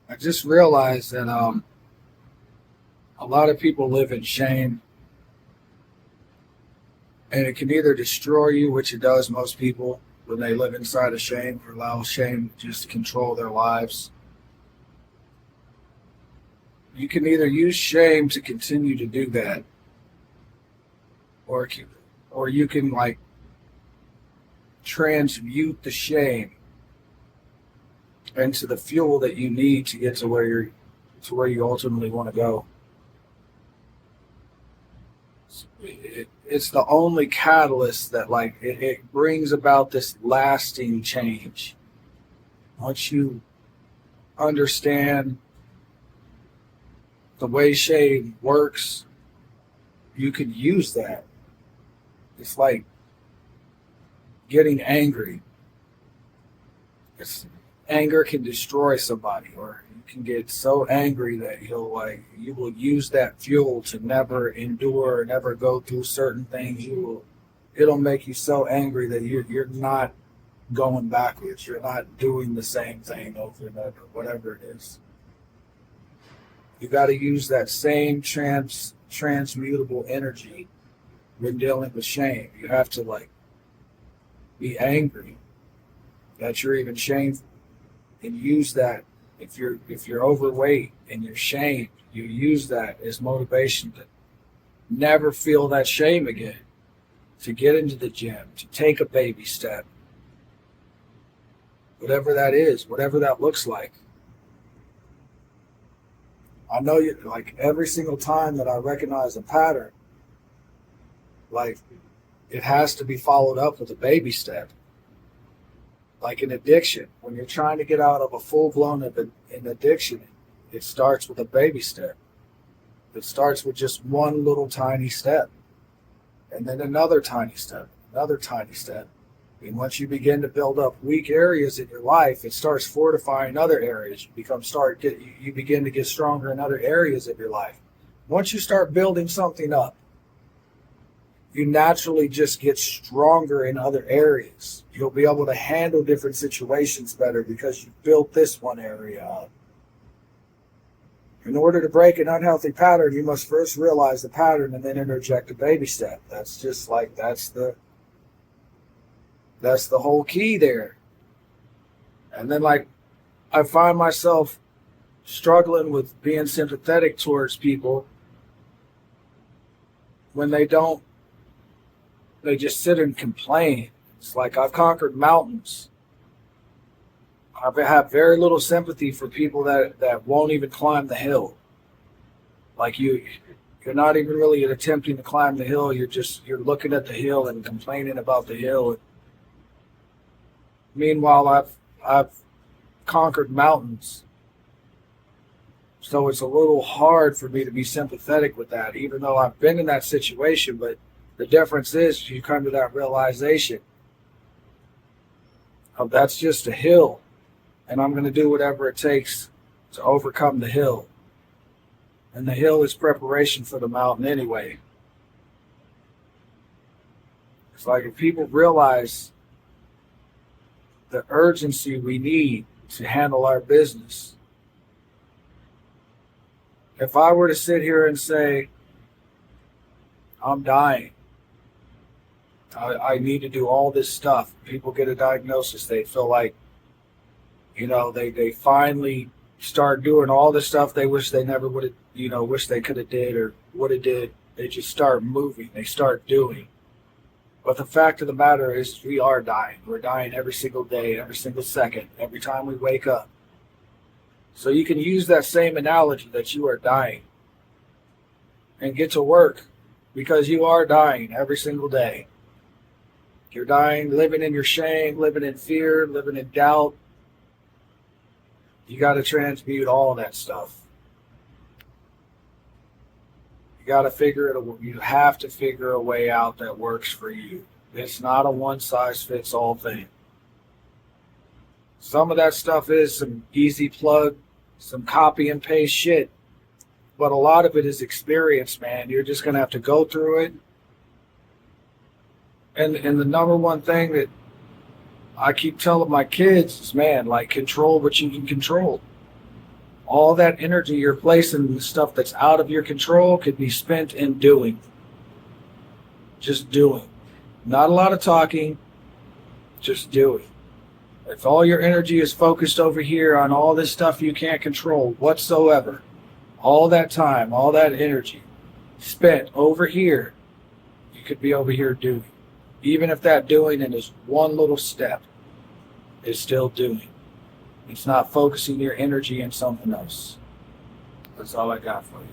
I just realized that a lot of people live in shame, and it can either destroy you, which it does most people when they live inside of shame or allow shame just to control their lives. You can either use shame to continue to do that, or you can like transmute the shame into the fuel that you need to get to where you ultimately want to go. It's the only catalyst that it brings about this lasting change. Once you understand the way shame works, you can use that. It's like getting angry. Anger can destroy somebody, or you can get so angry that you will use that fuel to never endure, never go through certain things. It'll make you so angry that you're not going backwards. You're not doing the same thing over and over, whatever it is. You got to use that same transmutable energy when dealing with shame. You have to be angry that you're even shameful, and use that. If you're overweight and you're shamed, you use that as motivation to never feel that shame again, to get into the gym, to take a baby step, whatever that is, whatever that looks like. I know every single time that I recognize a pattern, it has to be followed up with a baby step. Like an addiction, when you're trying to get out of a full-blown addiction, it starts with a baby step. It starts with just one little tiny step, and then another tiny step, another tiny step. And once you begin to build up weak areas in your life, it starts fortifying other areas. You begin to get stronger in other areas of your life. Once you start building something up, you naturally just get stronger in other areas. You'll be able to handle different situations better because you built this one area up. In order to break an unhealthy pattern, you must first realize the pattern and then interject a baby step. That's the whole key there. And then I find myself struggling with being sympathetic towards people when they just sit and complain. It's like I've conquered mountains. I have very little sympathy for people that won't even climb the hill. You're not even really attempting to climb the hill. You're looking at the hill and complaining about the hill. Meanwhile, I've conquered mountains. So it's a little hard for me to be sympathetic with that, even though I've been in that situation. But the difference is you come to that realization of that's just a hill, and I'm going to do whatever it takes to overcome the hill. And the hill is preparation for the mountain anyway. It's like if people realize the urgency we need to handle our business. If I were to sit here and say, I'm dying, I need to do all this stuff. People get a diagnosis. They feel like, they finally start doing all the stuff they wish they never would have, wish they could have did or would have did. They just start moving. They start doing. But the fact of the matter is we are dying. We're dying every single day, every single second, every time we wake up. So you can use that same analogy that you are dying and get to work, because you are dying every single day. You're dying, living in your shame, living in fear, living in doubt. You got to transmute all that stuff. You have to figure a way out that works for you. It's not a one-size-fits-all thing. Some of that stuff is some easy plug, some copy and paste shit. But a lot of it is experience, man. You're just going to have to go through it. And the number one thing that I keep telling my kids is, man, control what you can control. All that energy you're placing in the stuff that's out of your control could be spent in doing. Just doing. Not a lot of talking, just doing. If all your energy is focused over here on all this stuff you can't control whatsoever, all that time, all that energy spent over here, you could be over here doing. Even if that doing in is one little step, is still doing. It's not focusing your energy in something else. That's all I got for you.